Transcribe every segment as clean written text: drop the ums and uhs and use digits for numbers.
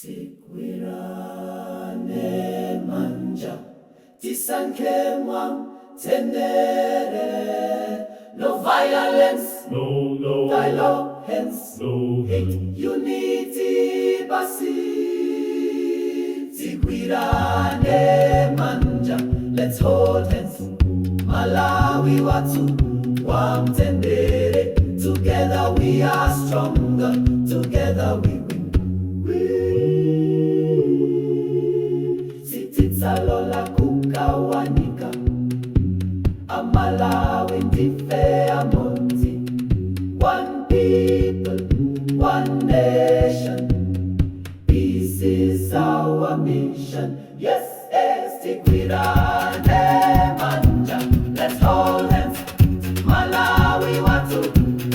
Tigwirane manja, tisanke tendere. No violence, no violence, no hate, unity basi. Tigwirane manja, let's hold hands. Malawi watu wamtendere. Together we are stronger, together we win. Sititsalola kukawanika, Amalawi ndife amonzi. One people, one nation, peace is our mission. Yes, Tigwirane manja, let's hold hands. Malawi watu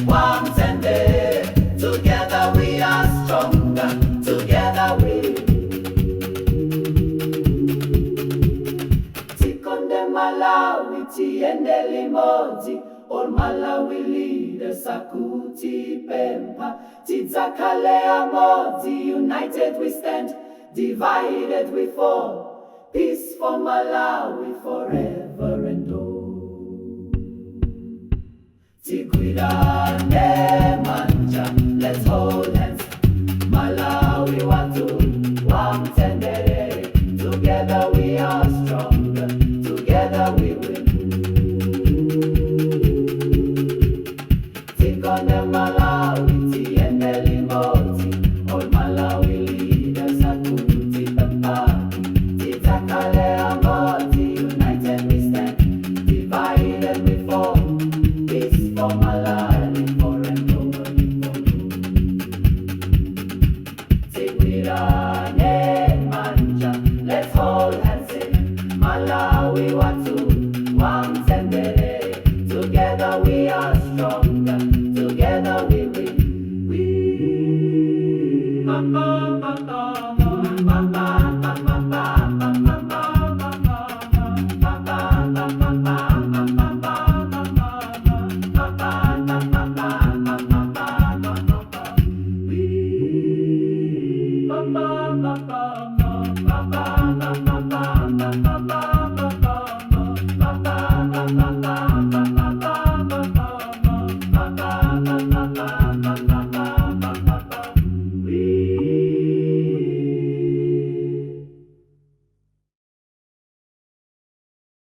wamtendere. Together we are stronger, together we Tikonde Malawi tiende limodzi. All Malawi leaders sakuti pempa. Tidzakale amodzi, united we stand, divided we fall. Peace for Malawi forever and all. Tigwirane manja, let's hold